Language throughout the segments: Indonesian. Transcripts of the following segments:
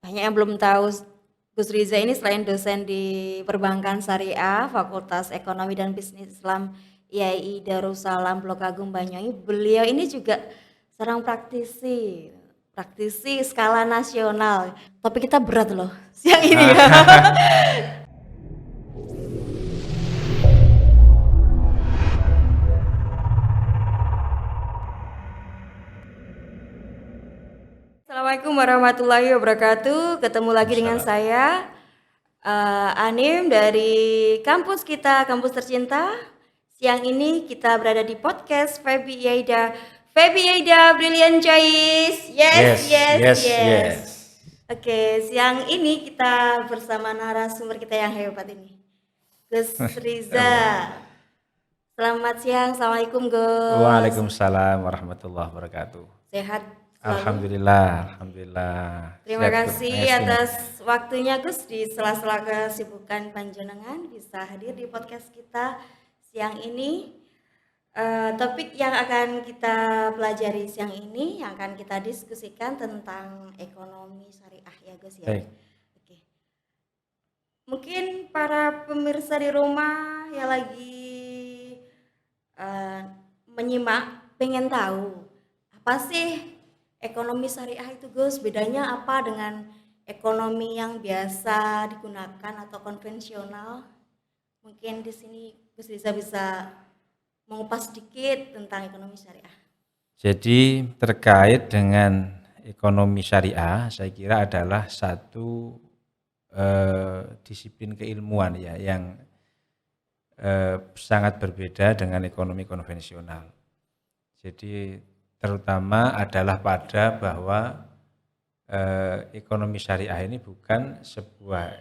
Banyak yang belum tahu Gus Riza ini selain dosen di Perbankan Syariah, Fakultas Ekonomi dan Bisnis Islam IAI Darussalam Blok Agung Banyuwangi, beliau ini juga seorang praktisi skala nasional. Topik kita berat loh siang ini ya. Assalamualaikum warahmatullahi wabarakatuh. Ketemu lagi dengan Waalaikumsalam. saya Anim dari kampus kita, kampus tercinta. Siang ini kita berada di podcast Febi Yaida Brilliant Choice. Yes, Yes, yes, yes, yes. yes. Oke, siang ini kita bersama narasumber kita yang hebat ini, Gus Allah. Riza. Selamat siang, assalamualaikum Gus. Waalaikumsalam warahmatullahi wabarakatuh. Sehat selalu. Alhamdulillah, alhamdulillah. Terima Sehat Gus, kasih pangestu. atas waktunya Gus di sela-sela kesibukan panjenengan bisa hadir di podcast kita siang ini. Topik yang akan kita pelajari siang ini, yang akan kita diskusikan tentang ekonomi syariah ya Gus ya. Baik. Oke. Mungkin para pemirsa di rumah yang lagi menyimak pengen tahu apa sih ekonomi syariah itu Gus, bedanya apa dengan ekonomi yang biasa digunakan atau konvensional? Mungkin di sini Gus Riza bisa mengupas sedikit tentang ekonomi syariah. Jadi terkait dengan ekonomi syariah, saya kira adalah satu disiplin keilmuan ya yang sangat berbeda dengan ekonomi konvensional. Jadi terutama adalah pada bahwa ekonomi syariah ini bukan sebuah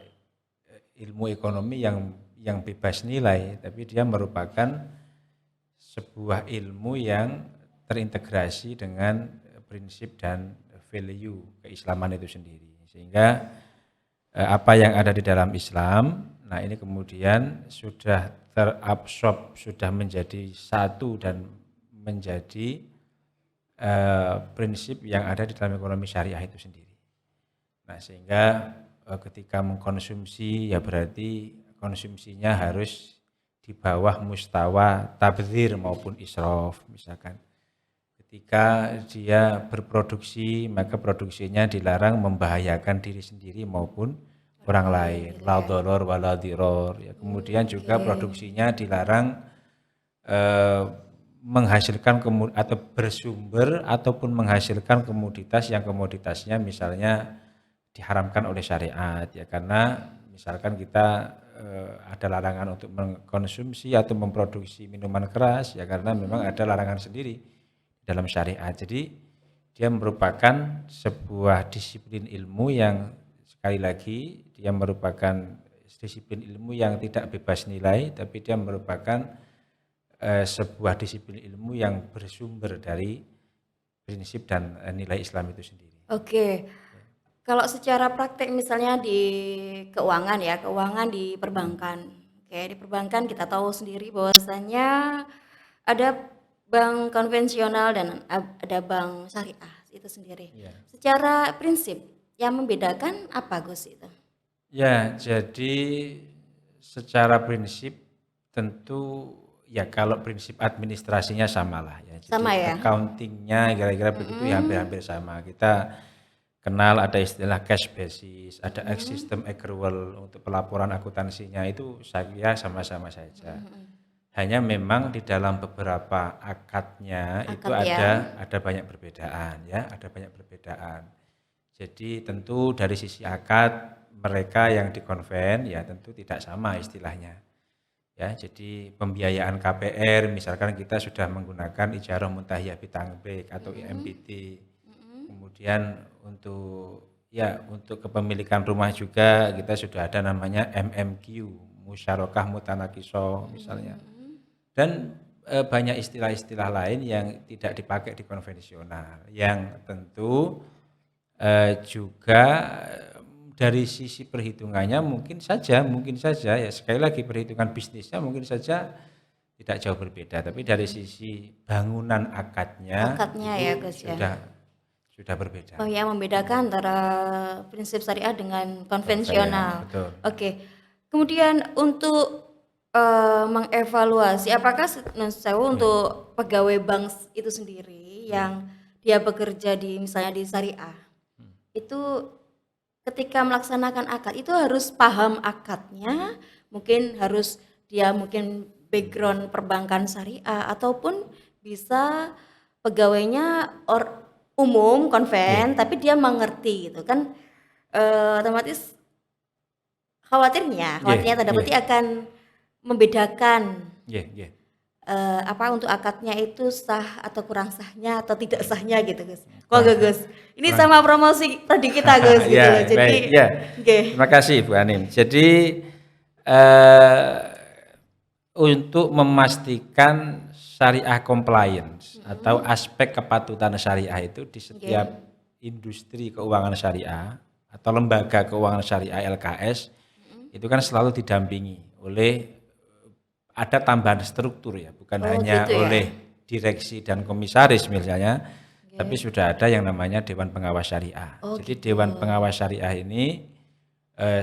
ilmu ekonomi yang bebas nilai, tapi dia merupakan sebuah ilmu yang terintegrasi dengan prinsip dan value keislaman itu sendiri. Sehingga apa yang ada di dalam Islam, nah ini kemudian sudah terabsorb, sudah menjadi satu dan menjadi prinsip yang ada di dalam ekonomi syariah itu sendiri. Nah sehingga ketika mengkonsumsi ya berarti konsumsinya harus di bawah mustawa tabdzir maupun israf misalkan. Ketika dia berproduksi maka produksinya dilarang membahayakan diri sendiri maupun orang lain. La dharor wa la diror. Ya, kemudian juga produksinya dilarang menghasilkan atau bersumber ataupun menghasilkan komoditas yang komoditasnya misalnya diharamkan oleh syariat ya karena misalkan kita ada larangan untuk mengkonsumsi atau memproduksi minuman keras ya karena memang ada larangan sendiri dalam syariat. Jadi dia merupakan sebuah disiplin ilmu yang sekali lagi dia merupakan disiplin ilmu yang tidak bebas nilai tapi dia merupakan sebuah disiplin ilmu yang bersumber dari prinsip dan nilai Islam itu sendiri. Oke. Kalau secara praktek misalnya di keuangan ya, keuangan di perbankan. Oke, di perbankan kita tahu sendiri bahwasanya ada bank konvensional dan ada bank syariah itu sendiri. Ya. Secara prinsip yang membedakan apa Gus itu? Ya, jadi secara prinsip tentu ya kalau prinsip administrasinya samalah ya. Jadi Sama ya? accountingnya kira-kira begitu ya hampir-hampir sama. Kita kenal ada istilah cash basis, ada sistem accrual untuk pelaporan akuntansinya itu saya kira sama-sama saja. Hanya memang di dalam beberapa akadnya itu ada banyak perbedaan ya, ada banyak perbedaan. Jadi tentu dari sisi akad mereka yang dikonven ya tentu tidak sama istilahnya. Ya, jadi pembiayaan KPR misalkan kita sudah menggunakan ijarah muntahiyah bitangbek atau IMBT. Kemudian untuk kepemilikan rumah juga kita sudah ada namanya MMQ, musyarakah mutanakiso misalnya. Dan banyak istilah-istilah lain yang tidak dipakai di konvensional yang tentu juga dari sisi perhitungannya mungkin saja ya sekali lagi perhitungan bisnisnya mungkin saja tidak jauh berbeda tapi dari sisi bangunan akadnya ya itu Gus sudah berbeda. Oh ya, membedakan antara prinsip syariah dengan konvensional. Betul. Oke. Kemudian untuk mengevaluasi apakah untuk pegawai bank itu sendiri yang dia bekerja di misalnya di syariah itu ketika melaksanakan akad itu harus paham akadnya, mungkin harus dia mungkin background perbankan syariah ataupun bisa pegawainya umum konven tapi dia mengerti gitu kan, otomatis khawatirnya tanda petik akan membedakan Iya. apa untuk akadnya itu sah atau kurang sahnya atau tidak sahnya gitu Gus. Gus. Ini sama promosi tadi kita Gus gitu Ya, loh. Jadi baik, ya. oke. Terima kasih Bu Anim. Jadi untuk memastikan syariah compliance atau aspek kepatutan syariah itu di setiap industri keuangan syariah atau lembaga keuangan syariah LKS itu kan selalu didampingi oleh ada tambahan struktur ya, bukan hanya gitu ya? oleh direksi dan komisaris misalnya, tapi sudah ada yang namanya Dewan Pengawas Syariah. Jadi Dewan Pengawas Syariah ini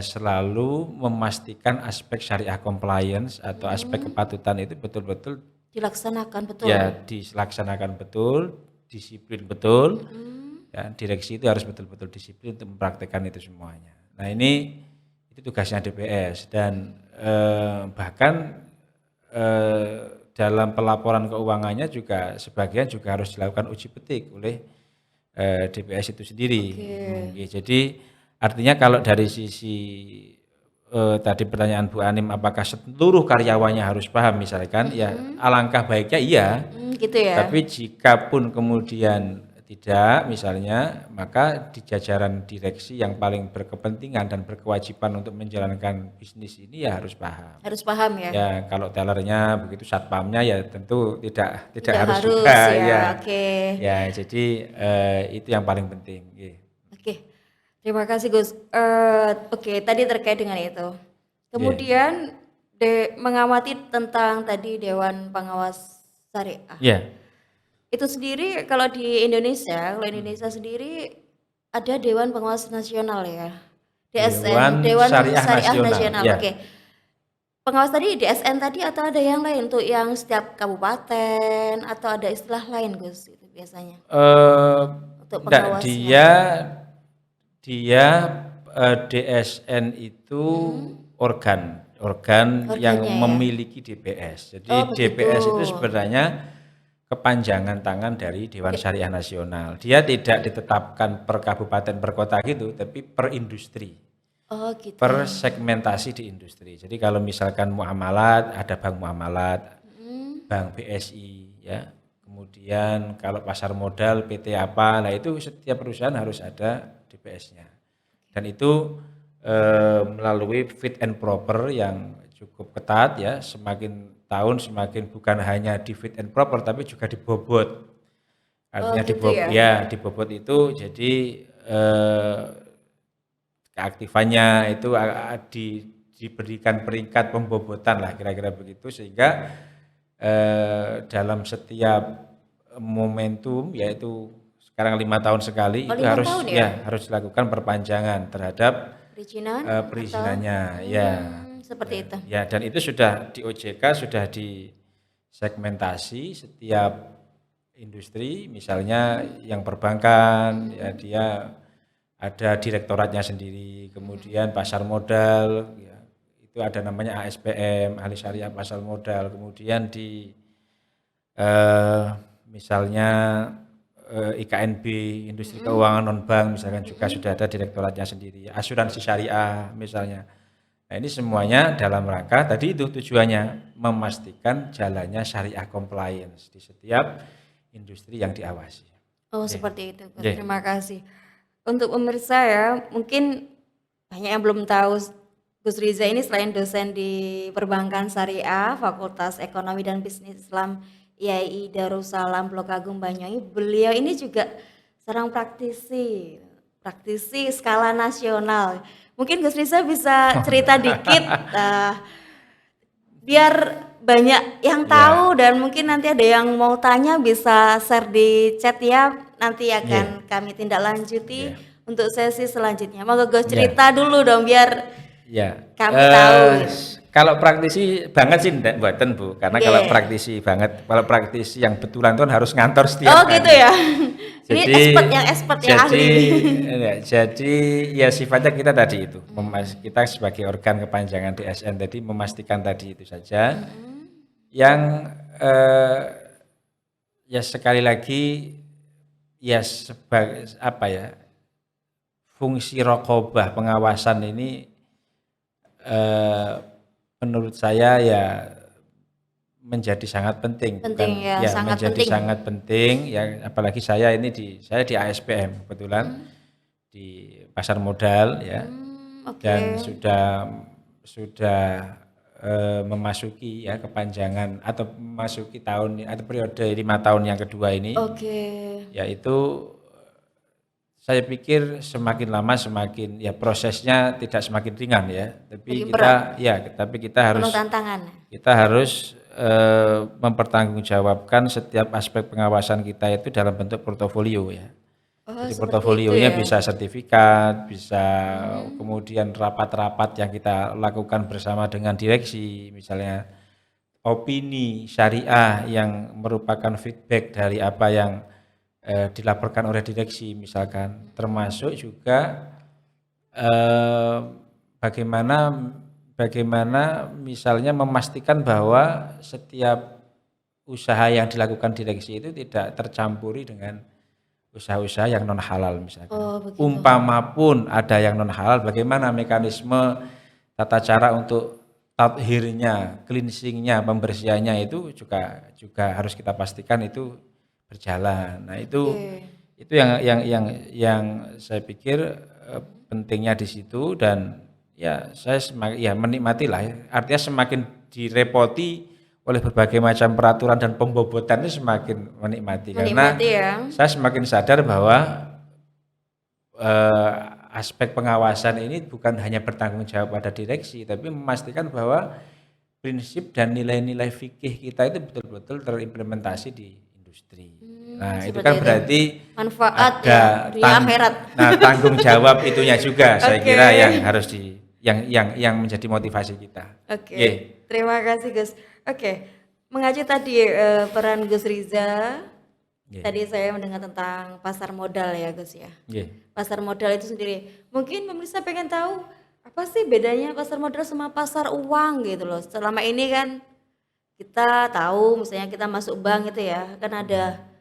selalu memastikan aspek syariah compliance atau aspek kepatutan itu betul-betul Dilaksanakan betul. ya dilaksanakan betul, disiplin betul. Ya, direksi itu harus betul-betul disiplin untuk mempraktekkan itu semuanya. Nah ini itu tugasnya DPS dan bahkan dalam pelaporan keuangannya juga sebagian juga harus dilakukan uji petik oleh DPS itu sendiri. Jadi artinya kalau dari sisi tadi pertanyaan Bu Anim apakah seluruh karyawannya harus paham misalkan ya alangkah baiknya iya. Gitu ya. Tapi jika pun kemudian tidak misalnya maka di jajaran direksi yang paling berkepentingan dan berkewajiban untuk menjalankan bisnis ini ya harus paham. Harus paham ya. Ya kalau tellernya begitu satpamnya ya tentu tidak harus harus juga ya. Oke. Ya jadi itu yang paling penting. Oke. Terima kasih Gus. Oke, tadi terkait dengan itu. Kemudian mengamati tentang tadi Dewan Pengawas Syariah. Iya. Itu sendiri kalau di Indonesia, sendiri ada Dewan Pengawas Nasional ya. DSN, Dewan Syariah Nasional. Ya. Oke. Pengawas tadi DSN tadi atau ada yang lain untuk yang setiap kabupaten atau ada istilah lain Gus itu biasanya? Untuk pengawasnya. Dia DSN itu organ yang memiliki DPS. Jadi DPS itu sebenarnya kepanjangan tangan dari Dewan Syariah Nasional. Dia tidak ditetapkan per kabupaten per kota gitu, tapi per industri. Gitu. Per segmentasi di industri. Jadi kalau misalkan muamalat, ada bank muamalat, bank BSI ya. Kemudian kalau pasar modal PT apa, nah itu setiap perusahaan harus ada DPS-nya. Dan itu melalui fit and proper yang cukup ketat ya, semakin tahun semakin bukan hanya di fit and proper tapi juga dibobot. Artinya dibobot itu jadi keaktifannya itu diberikan peringkat pembobotan lah kira-kira begitu sehingga dalam setiap momentum yaitu sekarang 5 tahun sekali itu harus dilakukan perpanjangan terhadap perizinannya seperti itu. Ya dan itu sudah di OJK sudah disegmentasi setiap industri misalnya yang perbankan ya dia ada direktoratnya sendiri, kemudian pasar modal ya, itu ada namanya ASPM ahli syariah pasar modal, kemudian di misalnya IKNB industri keuangan non bank misalkan juga sudah ada direktoratnya sendiri, asuransi syariah misalnya. Nah ini semuanya dalam rangka tadi itu tujuannya memastikan jalannya syariah compliance di setiap industri yang diawasi. Seperti itu. Terima kasih. Untuk pemirsa ya mungkin banyak yang belum tahu Gus Riza ini selain dosen di Perbankan Syariah Fakultas Ekonomi dan Bisnis Islam IAI Darussalam Blok Agung Banyuwangi, beliau ini juga seorang praktisi skala nasional. Mungkin Gus Riza bisa cerita dikit biar banyak yang tahu dan mungkin nanti ada yang mau tanya bisa share di chat ya. nanti akan kami tindak lanjuti Iya. untuk sesi selanjutnya. Monggo Gus Iya. cerita dulu dong biar Ya. kami tahu. Kalau praktisi banget sih ndak mboten Bu, karena Nggih. kalau praktisi banget, kalau praktisi yang betulan tuh harus ngantor setiap Oh hari. gitu ya. Ini Jadi, expert yang ahli. jadi ya sifatnya kita tadi itu, kita sebagai organ kepanjangan DSN tadi memastikan tadi itu saja. Yang ya sekali lagi ya sebagai apa ya, fungsi raqabah pengawasan ini menurut saya ya menjadi sangat penting, Penting bukan ya, ya sangat menjadi penting. sangat penting ya, apalagi saya di ASPM kebetulan di pasar modal ya, Oke. dan sudah memasuki ya kepanjangan atau memasuki tahun atau periode 5 tahun yang kedua ini, Oke. yaitu saya pikir semakin lama semakin ya prosesnya tidak semakin ringan ya, tapi Makin tapi kita Penuh tantangan. harus mempertanggungjawabkan setiap aspek pengawasan kita itu dalam bentuk portofolio ya. Oh, Jadi seperti itu portofolionya ya. bisa sertifikat, bisa kemudian rapat-rapat yang kita lakukan bersama dengan direksi, misalnya opini syariah yang merupakan feedback dari apa yang dilaporkan oleh direksi misalkan, termasuk juga bagaimana misalnya memastikan bahwa setiap usaha yang dilakukan direksi itu tidak tercampuri dengan usaha-usaha yang non halal misalkan. Oh, begitu. Umpama pun ada yang non halal, bagaimana mekanisme tata cara untuk tathirnya, cleansingnya, pembersihannya itu juga harus kita pastikan itu berjalan. Nah itu yang saya pikir pentingnya di situ, dan ya saya menikmati lah ya. Artinya semakin direpoti oleh berbagai macam peraturan dan pembobotan itu semakin menikmati karena Menikmati ya. saya semakin sadar bahwa aspek pengawasan ini bukan hanya bertanggung jawab pada direksi, tapi memastikan bahwa prinsip dan nilai-nilai fikih kita itu betul-betul terimplementasi di industri. Nah, itu seperti kan itu. berarti Manfaat ada ya, dunia akhirat. tanggung jawab itunya juga saya Oke. kira yang harus yang menjadi motivasi kita. Oke. Nggih. Terima kasih Gus. Oke. Mengacu tadi peran Gus Riza. Nggih. Tadi saya mendengar tentang pasar modal ya Gus ya. Nggih. Pasar modal itu sendiri. Mungkin pemirsa pengen tahu apa sih bedanya pasar modal sama pasar uang gitu loh. Selama ini kan kita tahu misalnya kita masuk bank itu ya, kan ada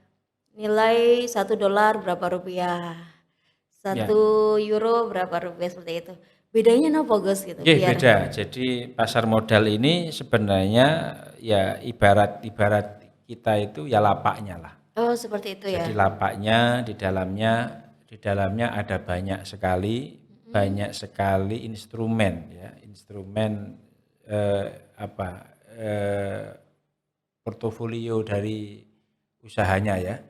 nilai $1 berapa rupiah, Ya. €1 berapa rupiah, seperti itu. Bedanya apa Gus gitu? Nggih, Biar beda. Jadi pasar modal ini sebenarnya ya ibarat kita itu ya lapaknya lah. Oh, seperti itu ya. Jadi lapaknya di dalamnya ada banyak sekali instrumen ya, portofolio dari usahanya ya.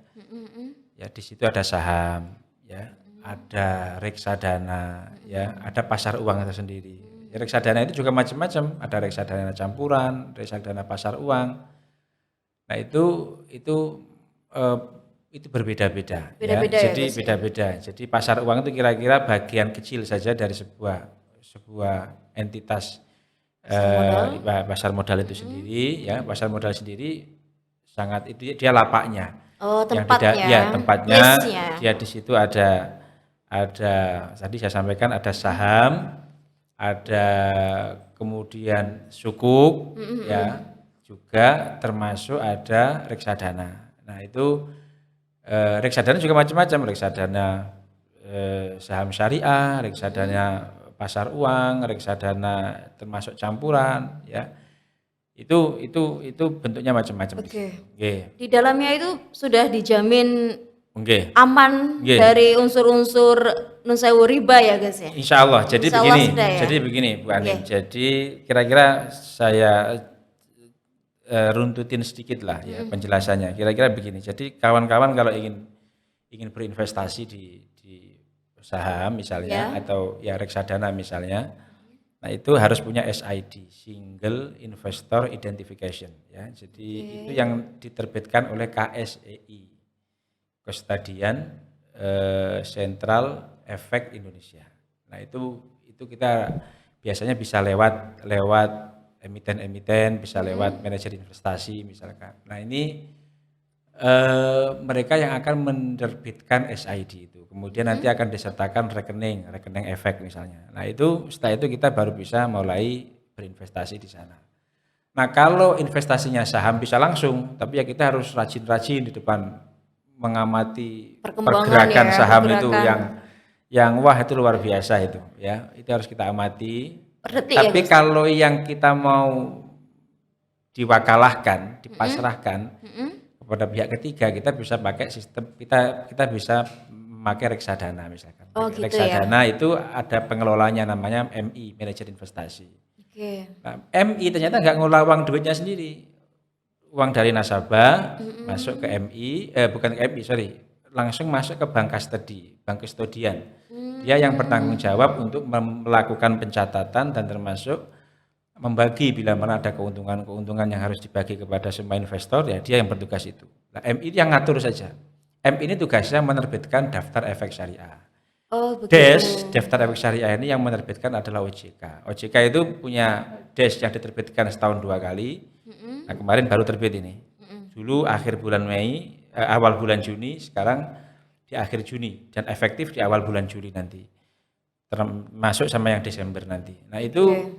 Ya di situ ada saham ya, ada reksadana ya, ada pasar uang itu sendiri. Ya, reksadana itu juga macam-macam, ada reksadana campuran, reksadana pasar uang. Nah, itu berbeda-beda ya. Beda-beda ya, Jadi Gus, ya? beda-beda. Jadi pasar uang itu kira-kira bagian kecil saja dari sebuah entitas pasar modal itu sendiri ya. Pasar modal sendiri sangat itu dia lapaknya. Oh, Yang tempatnya. tempatnya Place-nya. dia di situ ada tadi saya sampaikan ada saham, ada kemudian sukuk ya, juga termasuk ada reksadana. Nah, itu reksadana juga macam-macam, reksadana saham syariah, reksadana pasar uang, reksadana termasuk campuran ya. Itu bentuknya macam-macam di Oke. situ. Nggih. Di dalamnya itu sudah dijamin Nggih. aman Nggih. dari unsur-unsur nun sewu riba ya Gus ya. Insya Allah. Jadi Insya Allah begini, sudah ya? Bu Anin. Nggih. Jadi kira-kira saya runtutin sedikit lah ya penjelasannya. Kira-kira begini. Jadi kawan-kawan kalau ingin berinvestasi di saham misalnya atau ya reksadana misalnya, nah itu harus punya SID, Single Investor Identification ya. Jadi itu yang diterbitkan oleh KSEI. Custodian Central Efek Indonesia. Nah, itu kita biasanya bisa lewat emiten-emiten, bisa lewat manajer investasi misalkan. Nah, ini mereka yang akan menerbitkan SID itu. Kemudian nanti akan disertakan rekening efek misalnya. Nah, setelah itu kita baru bisa mulai berinvestasi di sana. Nah, kalau investasinya saham bisa langsung, tapi ya kita harus rajin-rajin di depan mengamati Perkembangan pergerakan ya, saham itu pergerakan. yang wah itu luar biasa itu ya. Itu harus kita amati. Per detik ya Tapi Gus? kalau yang kita mau diwakalahkan, dipasrahkan kepada pihak ketiga, kita bisa pakai sistem kita bisa memakai reksadana misalkan. Oh gitu ya. Reksadana itu ada pengelolanya namanya MI, manajer investasi. Oke. Nah, MI ternyata nggak ngelola uang duitnya sendiri. Uang dari nasabah masuk ke MI, bukan ke MI, sorry, langsung masuk ke bank kustodian. Dia yang bertanggung jawab untuk melakukan pencatatan dan termasuk membagi bila mana ada keuntungan yang harus dibagi kepada semua investor, ya dia yang bertugas itu. Nah, MI yang ngatur saja. MI ini tugasnya menerbitkan daftar efek syariah. Oh begitu. Daftar efek syariah ini yang menerbitkan adalah OJK. OJK itu punya yang diterbitkan setahun 2 kali. Nah, kemarin baru terbit ini. Dulu akhir bulan Mei, awal bulan Juni, sekarang di akhir Juni dan efektif di awal bulan Juli nanti. Termasuk sama yang Desember nanti. Nah, itu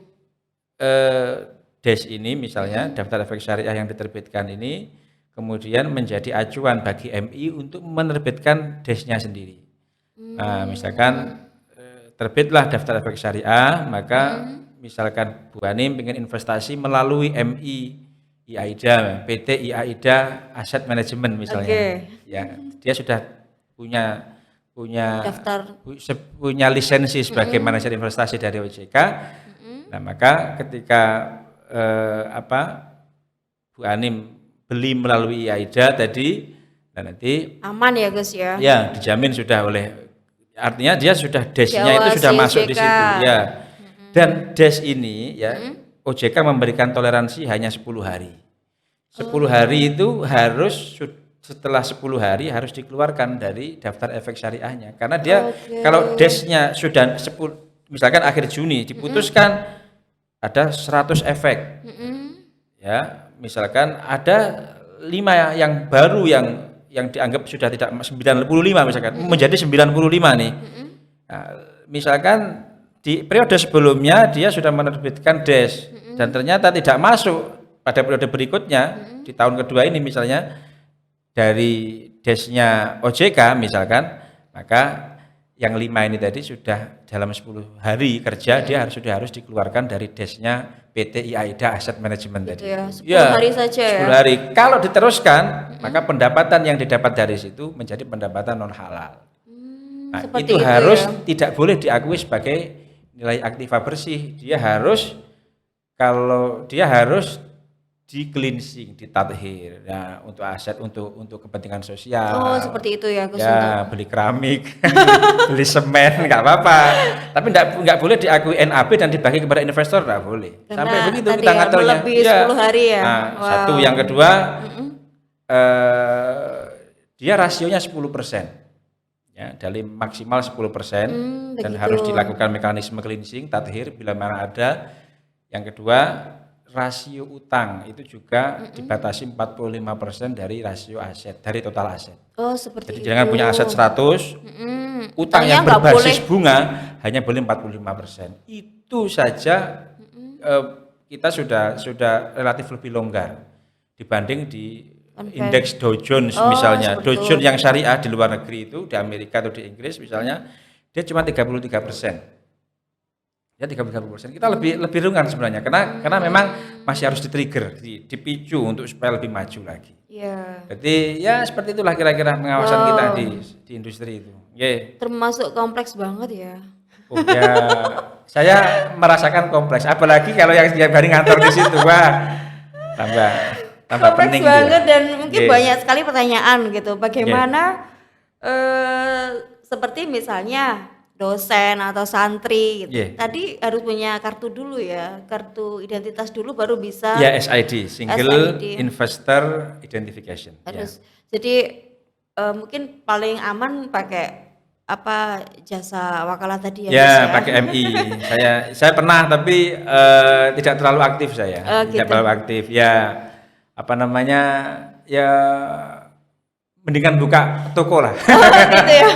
DES ini misalnya daftar efek syariah yang diterbitkan ini kemudian menjadi acuan bagi MI untuk menerbitkan DES-nya sendiri. Nah, misalkan terbitlah daftar efek syariah, maka misalkan Bu Anim ingin investasi melalui MI IAIDA, PT IAIDA Asset Management misalnya. Ya, dia sudah punya punya lisensi sebagai manajer investasi dari OJK. Nah, maka ketika Bu Anim beli melalui IAIDA tadi, dan nanti aman ya Gus ya. Ya, dijamin sudah artinya dia sudah DES-nya itu sudah masuk di situ ya. Dan DES ini ya OJK memberikan toleransi hanya 10 hari. 10 hari itu setelah 10 hari harus dikeluarkan dari daftar efek syariahnya. Karena dia kalau DES-nya sudah misalkan akhir Juni diputuskan ada 100 efek. Ya, misalkan ada 5 yang baru yang dianggap sudah tidak 95 misalkan menjadi 95 nih. Nah, misalkan di periode sebelumnya dia sudah menerbitkan DES dan ternyata tidak masuk pada periode berikutnya di tahun kedua ini misalnya dari DES-nya OJK misalkan, maka yang 5 ini tadi sudah dalam 10 hari kerja dia harus dikeluarkan dari DES-nya PT IAIDA Asset Management tadi. Ya, 10 hari saja 10 hari. Kalau diteruskan, maka pendapatan yang didapat dari situ menjadi pendapatan non halal. Nah, itu harus tidak boleh diakui sebagai nilai aktiva bersih. Dia harus di cleansing, ditathir. Nah, untuk aset untuk kepentingan sosial. Oh, seperti itu ya Gus. Ya, beli keramik, beli semen nggak apa-apa. Tapi nggak boleh diakui NAB dan dibagi kepada investor, nggak boleh. Karena sampai begitu kita ngaturnya. Lebih 10 hari ya. Nah, satu, yang kedua dia rasionya 10%. Ya, dari maksimal 10% dan harus dilakukan mekanisme cleansing, tathir bila mana ada. Yang kedua, rasio utang itu juga dibatasi 45% dari rasio aset, dari total aset. Oh, seperti Jadi itu. jangan punya aset 100, utang yang berbasis bunga hanya boleh 45%. Itu saja kita sudah relatif lebih longgar dibanding di indeks Dow Jones misalnya. Dow Jones yang syariah di luar negeri itu, di Amerika atau di Inggris misalnya, dia cuma 33%. Ya 33%. Kita lebih ringan sebenarnya karena memang masih harus di-trigger, dipicu untuk supaya lebih maju lagi. Iya. Jadi ya seperti itulah kira-kira pengawasan kita di industri itu. Yeah. Termasuk kompleks banget ya. Oh ya, saya merasakan kompleks. Apalagi kalau yang setiap hari ngantor di situ, wah tambah kompleks pening banget dia. Dan mungkin banyak sekali pertanyaan gitu. Bagaimana seperti misalnya dosen atau santri gitu. Tadi harus punya kartu dulu ya, kartu identitas dulu baru bisa. Ya, SID, Single Investor Identification. Harus. Jadi mungkin paling aman pakai apa jasa wakalah tadi ya Ya, Gus ya. pakai MI. Saya pernah tapi tidak terlalu aktif saya. Oh Tidak gitu. terlalu aktif. Ya, apa namanya? Ya mendingan buka toko lah. Oh gitu ya.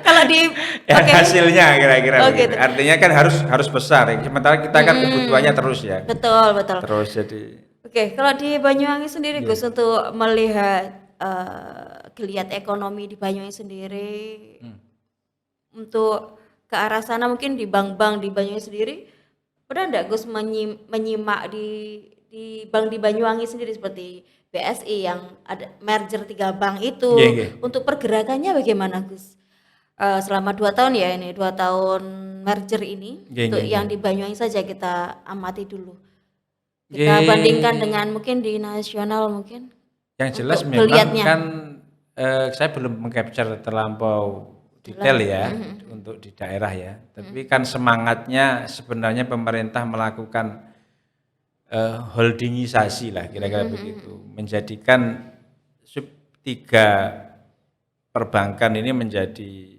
Kalau di Ya oke. hasilnya kira-kira Oh begitu. gitu. Artinya kan harus besar ya. Sementara kita kan kebutuhannya Mm-mm. terus ya. Betul, betul. Terus jadi Oke, kalau di Banyuwangi sendiri ya. Gus untuk melihat geliat ekonomi di Banyuwangi sendiri Hmm. untuk ke arah sana mungkin di bank-bank di Banyuwangi sendiri pernah enggak Gus menyimak di bank di Banyuwangi sendiri seperti BSI yang ada merger 3 bank Nggih, itu nggih. untuk pergerakannya bagaimana Gus? Selama 2 tahun ya ini 2 tahun merger ini Nggih, untuk nggih, nggih. yang di Banyuwangi saja kita amati dulu. Kita bandingkan Nggih. dengan mungkin di nasional mungkin Yang jelas untuk memang geliatnya. kan saya belum mengcapture terlampau detail Dalam ya untuk di daerah ya. Tapi kan semangatnya sebenarnya pemerintah melakukan holdingisasi lah kira-kira begitu. Menjadikan sub 3 perbankan ini menjadi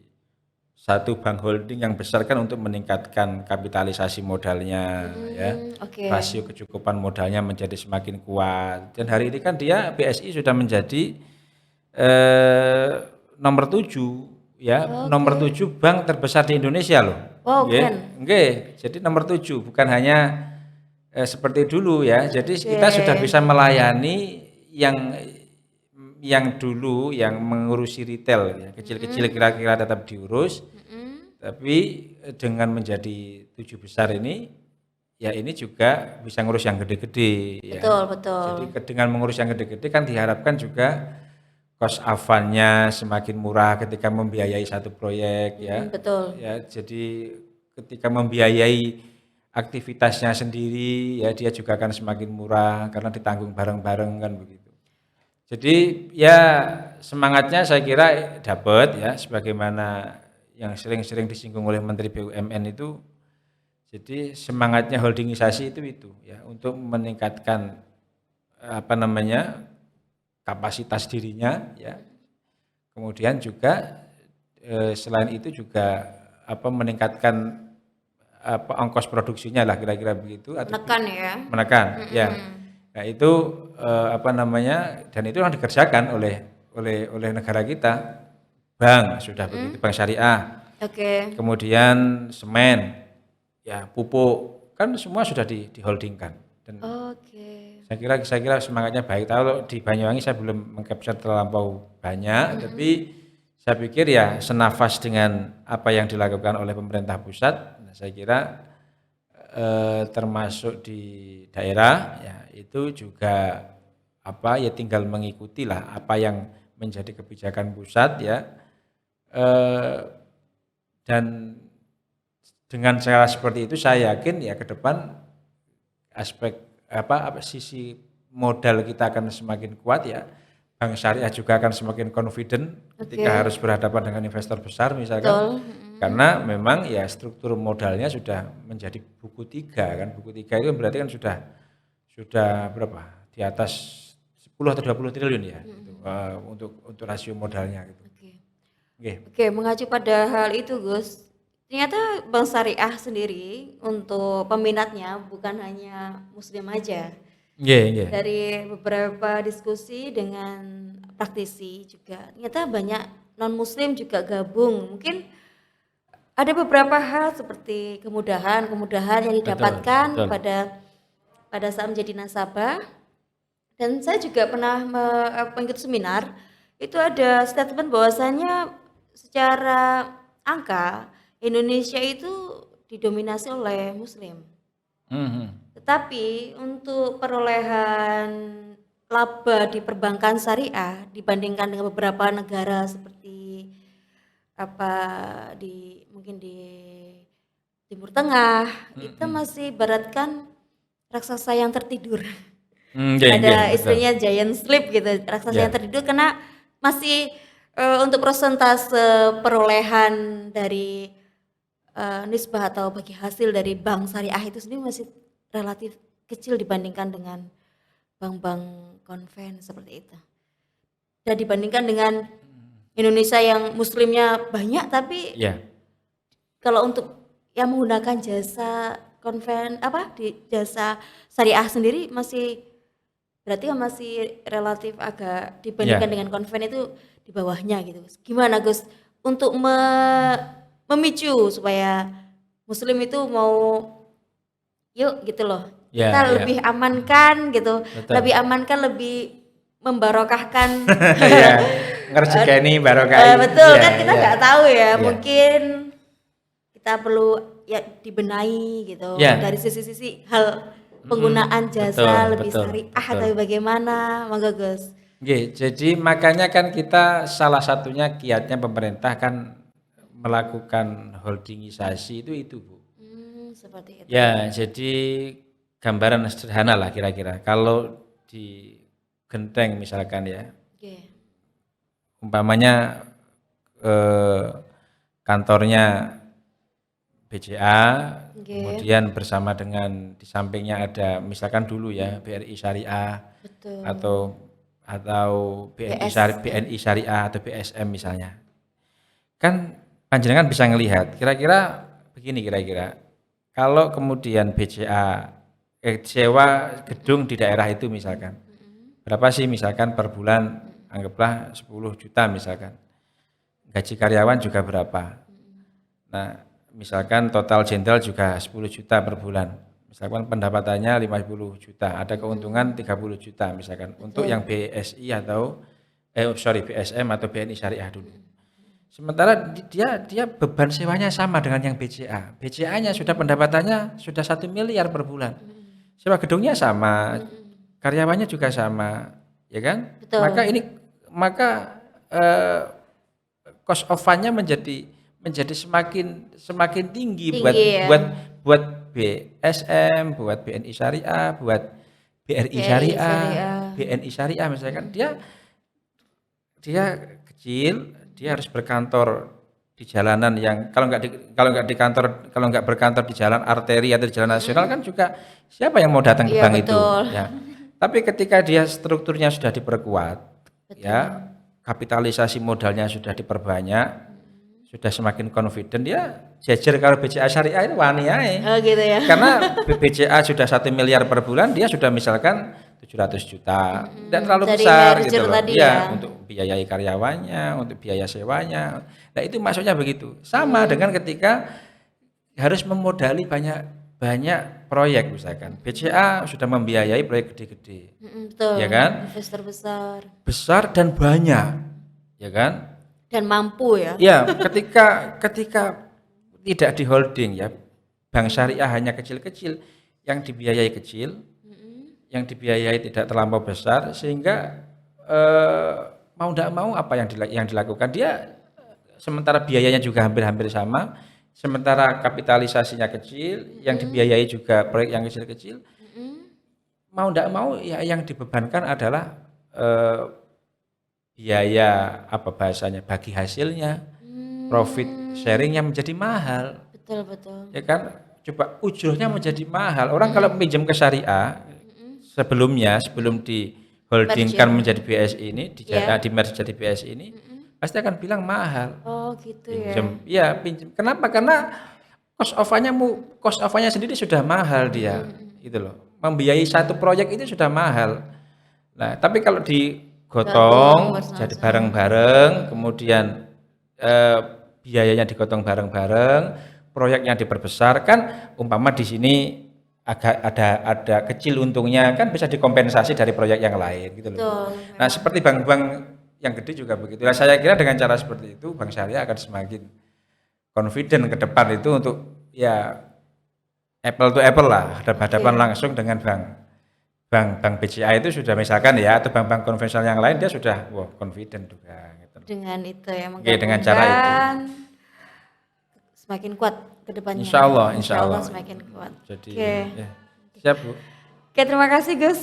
satu bank holding yang besar kan untuk meningkatkan kapitalisasi modalnya ya. Oke. Rasio kecukupan modalnya menjadi semakin kuat. Dan hari ini kan dia BSI sudah menjadi eh, nomor 7 ya, nomor Oke. 7 bank terbesar di Indonesia loh. Wow, Nggih, keren. nggih. Jadi nomor 7 bukan hanya seperti dulu ya. Jadi Oke. kita sudah bisa melayani yang dulu yang mengurusi retail ya, kecil-kecil kira-kira tetap diurus, tapi dengan menjadi 7 besar ini, ya ini juga bisa ngurus yang gede-gede ya. Betul, betul. Jadi dengan mengurus yang gede-gede kan diharapkan juga cost avannya semakin murah ketika membiayai satu proyek ya. Betul. Ya, jadi ketika membiayai aktivitasnya sendiri ya dia juga akan semakin murah karena ditanggung bareng-bareng kan begitu. Jadi ya semangatnya saya kira dapat ya sebagaimana yang sering-sering disinggung oleh Menteri BUMN itu. Jadi semangatnya holdingisasi itu ya untuk meningkatkan apa namanya kapasitas dirinya ya. Kemudian juga selain itu juga apa meningkatkan apa ongkos produksinya lah kira-kira begitu atau Menekan ya. menekan ya. Nah itu apa namanya dan itu yang dikerjakan oleh negara kita. Bank sudah begitu, bank syariah. Oke. Kemudian semen, ya pupuk kan semua sudah diholdingkan. Dan Oke. saya kira semangatnya baik. Kalau di Banyuwangi saya belum mengcapture terlampau banyak, tapi saya pikir ya senafas dengan apa yang dilakukan oleh pemerintah pusat. Nah, saya kira termasuk di daerah ya itu juga apa ya tinggal mengikuti lah apa yang menjadi kebijakan pusat ya dan dengan cara seperti itu saya yakin ya ke depan aspek apa sisi modal kita akan semakin kuat ya. Bank syariah juga akan semakin confident ketika harus berhadapan dengan investor besar misalkan. Betul. Karena memang ya struktur modalnya sudah menjadi buku 3 kan. Buku 3 itu berarti kan sudah berapa? Di atas 10 atau 20 triliun ya gitu, untuk rasio modalnya gitu. Oke. Oke. Oke, mengacu pada hal itu, Gus. Ternyata Bank Syariah sendiri untuk peminatnya bukan hanya muslim aja. Nggih, nggih. Dari beberapa diskusi dengan praktisi juga, ternyata banyak non muslim juga gabung. Mungkin ada beberapa hal seperti kemudahan yang didapatkan Betul. pada saat menjadi nasabah. Dan saya juga pernah mengikuti seminar, itu ada statement bahwasannya secara angka Indonesia itu didominasi oleh muslim. Mhm. Tetapi untuk perolehan laba di perbankan syariah dibandingkan dengan beberapa negara seperti apa mungkin di Timur Tengah, kita masih ibaratkan raksasa yang tertidur. Nggih, nggih, Ada betul. istilahnya giant sleep gitu, raksasa yang Ya. tertidur karena masih untuk persentase perolehan dari nisbah atau bagi hasil dari bank syariah itu sendiri masih relatif kecil dibandingkan dengan bank-bank konven seperti itu. Dan dibandingkan dengan Indonesia yang muslimnya banyak tapi Ya, kalau untuk yang menggunakan jasa di jasa syariah sendiri masih berarti kan masih relatif agak dibandingkan ya. dengan konven itu di bawahnya gitu. Gimana Gus untuk memicu supaya muslim itu mau yuk gitu loh. Kita Ya, ya, lebih amankan gitu, lebih betul. amankan, lebih membarokahkan. Ya, ngerjekeni barokai. Betul Iya, kan kita iya. nggak tahu ya, Iya. mungkin kita perlu ya dibenahi gitu Ya. dari sisi-sisi hal Mm, penggunaan betul, jasa lebih betul, syariah betul. atau bagaimana, monggo Gus. Nggih, jadi makanya kan kita salah satunya kiatnya pemerintah kan melakukan holdingisasi itu, Bu. Seperti itu. Ya, jadi gambaran sederhana lah kira-kira. Kalau di Genteng misalkan ya, Oke. umpamanya eh, kantornya BCA, Oke, kemudian bersama dengan di sampingnya ada misalkan dulu ya BRI Syariah betul. atau BSM. BNI Syariah atau BSM misalnya. Kan panjenengan bisa ngelihat kira-kira begini kira-kira. Kalau kemudian BCA sewa gedung di daerah itu misalkan. Berapa sih misalkan per bulan anggaplah 10 juta misalkan. Gaji karyawan juga berapa? Nah, misalkan total jenderal juga 10 juta per bulan. Misalkan pendapatannya 50 juta, ada keuntungan 30 juta misalkan untuk yang Betul. BSI atau BSM atau BNI Syariah dulu. Sementara dia beban sewanya sama dengan yang BCA. BCA-nya sudah pendapatannya sudah 1 miliar per bulan. Sewa gedungnya sama, karyawannya juga sama, ya kan? Maka Betul. ini maka eh, cost of fund-nya menjadi semakin tinggi buat Tinggi ya. buat buat BSM, buat BNI Syariah, buat BRI BRI Syariah, Syariah. BNI Syariah misalkan dia dia kecil, dia harus berkantor di jalanan yang kalau nggak berkantor di jalan arteri atau di jalan nasional kan juga siapa yang mau datang ke Iya bank itu betul. ya. Tapi ketika dia strukturnya sudah diperkuat, Betul. ya kapitalisasi modalnya sudah diperbanyak, sudah semakin confident dia jejer kalau BCA Syariah itu wani ae. Oh gitu ya. Karena BCA sudah 1 miliar per bulan, dia sudah misalkan 700 juta. Tidak terlalu Dari besar merger gitu loh. tadi ya. Iya, untuk biayai karyawannya, untuk biaya sewanya. Nah, itu maksudnya begitu. Sama dengan ketika harus memodali banyak proyek misalkan. BCA sudah membiayai proyek gede-gede. Betul. Ya kan? Investor besar Besar dan banyak. Ya kan? dan mampu ya. Ya, ketika tidak di holding ya, bank syariah hanya kecil-kecil, yang dibiayai kecil, yang dibiayai tidak terlampau besar, sehingga mau tidak mau apa yang dilakukan dia, sementara biayanya juga hampir-hampir sama, sementara kapitalisasinya kecil, yang dibiayai juga proyek yang kecil-kecil, mau tidak mau ya yang dibebankan adalah eh, biaya apa bahasanya bagi hasilnya, profit sharingnya menjadi mahal. Betul betul. Ya kan, coba ujurnya menjadi mahal. Orang kalau pinjam ke syariah sebelum Merge diholdingkan ya. menjadi BSI ini Ya. di merge jadi BSI ini pasti akan bilang mahal. Oh gitu ya. Pinjam ya pinjam. Kenapa? Karena cost of fund-nya sendiri sudah mahal dia. Gitu loh. Membiayai satu proyek itu sudah mahal. Nah, tapi kalau Gabung digotong jadi bersama-sama. bareng-bareng, kemudian eh, biayanya digotong bareng-bareng, proyeknya diperbesar kan, umpama di sini agak ada kecil untungnya kan bisa dikompensasi dari proyek yang lain gitu loh, Bu. Betul. Nah, Memang. seperti bank-bank yang gede juga begitu. Nah, saya kira dengan cara seperti itu bank syariah akan semakin confident ke depan itu untuk ya apple to apple lah, hadap-hadapan Oke. langsung dengan bank BCA itu sudah misalkan ya atau bank-bank konvensional yang lain dia sudah wah confident juga gitu. Dengan itu ya Oke, dengan cara itu. menggabungkan semakin kuat ke depannya. Insya Allah. Semakin kuat. Jadi Oke. ya, siap Bu. Oke, terima kasih Gus.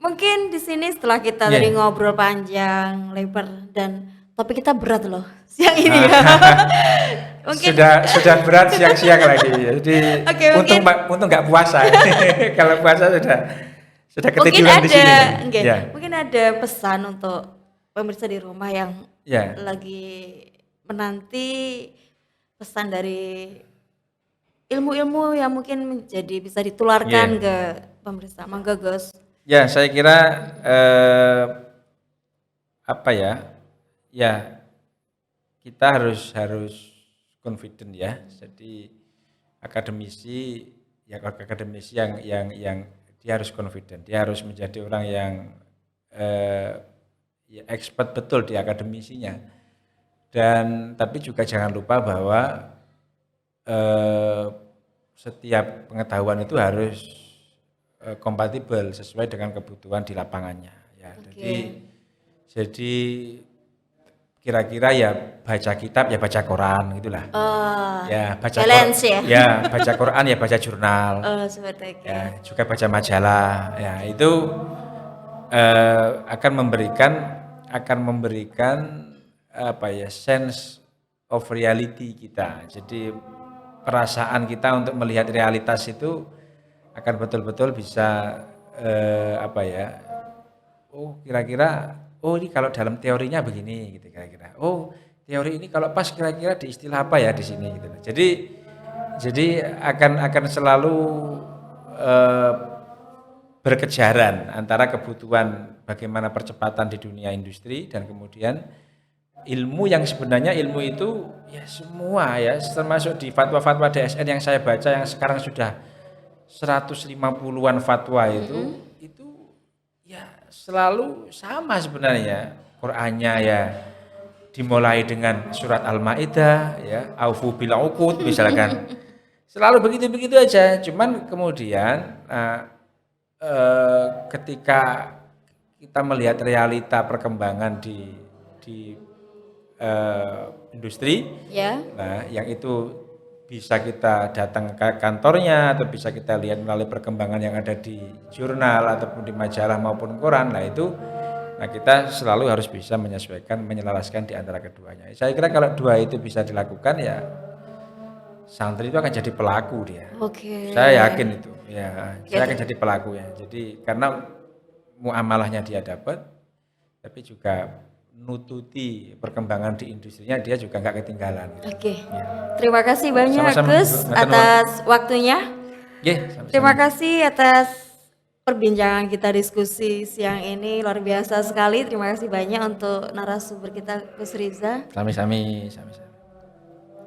Mungkin di sini setelah kita Iya. tadi ngobrol panjang, lebar dan topik kita berat loh siang ini ya. Mungkin Sudah berat siang-siang lagi. Jadi Oke, mungkin- untung nggak puasa. Kalau puasa sudah mungkin ketiduran di sini. ada, Ya. mungkin ada pesan untuk pemirsa di rumah yang Ya, lagi menanti pesan dari ilmu-ilmu yang mungkin menjadi bisa ditularkan iya. ke pemirsa. Mangga Gus. Ya, saya kira apa ya? Ya, kita harus confident ya. Jadi akademisi yang dia harus confident, dia harus menjadi orang yang eh, ya expert betul di akademisinya. Dan tapi juga jangan lupa bahwa eh, setiap pengetahuan itu harus kompatibel sesuai dengan kebutuhan di lapangannya. Ya, Oke. jadi kira-kira ya baca kitab ya baca Quran gitulah. Oh, Ya baca Quran, balance ya. ya baca Quran ya baca jurnal. Oh, seperti itu. Ya juga baca majalah. Ya itu akan memberikan apa ya sense of reality kita. Jadi perasaan kita untuk melihat realitas itu akan betul-betul bisa apa ya? Oh kira-kira, oh ini kalau dalam teorinya begini gitu kira-kira. Oh teori ini kalau pas kira-kira di istilah apa ya di sini gitu. Jadi akan selalu eh, berkejaran antara kebutuhan bagaimana percepatan di dunia industri dan kemudian ilmu yang sebenarnya ilmu itu ya semua ya termasuk di fatwa-fatwa DSN yang saya baca yang sekarang sudah 150-an fatwa itu ya selalu sama sebenarnya. Qur'annya ya dimulai dengan surat Al-Maidah ya aufu bil uqud misalkan. Selalu begitu-begitu aja. Cuman kemudian ketika kita melihat realita perkembangan di industri, Ya. nah yang itu bisa kita datang ke kantornya atau bisa kita lihat melalui perkembangan yang ada di jurnal ataupun di majalah maupun koran. Nah kita selalu harus bisa menyesuaikan, menyelaraskan di antara keduanya. Saya kira kalau dua itu bisa dilakukan ya santri itu akan jadi pelaku dia. Oke. Saya yakin itu. Ya, saya akan Gitu. jadi pelaku ya. Jadi karena muamalahnya dia dapat, tapi juga nututi perkembangan di industrinya dia juga nggak ketinggalan. Oke. Ya. Terima kasih banyak Sama-sama, Gus Bu. Matur nuwun. atas waktunya. Nggih, sama-sama. Terima kasih atas perbincangan kita diskusi siang ini luar biasa sekali. Terima kasih banyak untuk narasumber kita Gus Riza. Sami-sami.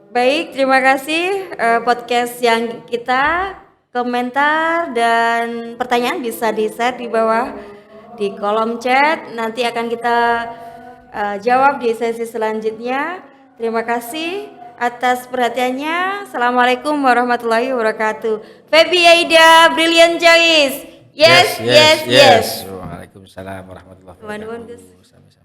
Baik, terima kasih podcast yang kita komentar dan pertanyaan bisa di-share di bawah di kolom chat. Nanti akan kita jawab di sesi selanjutnya. Terima kasih atas perhatiannya. Assalamualaikum warahmatullahi wabarakatuh. Febi Aida Brilliant Jais. Yes. Waalaikumsalam warahmatullahi Nuwun, wabarakatuh. Gus. Sami-sami.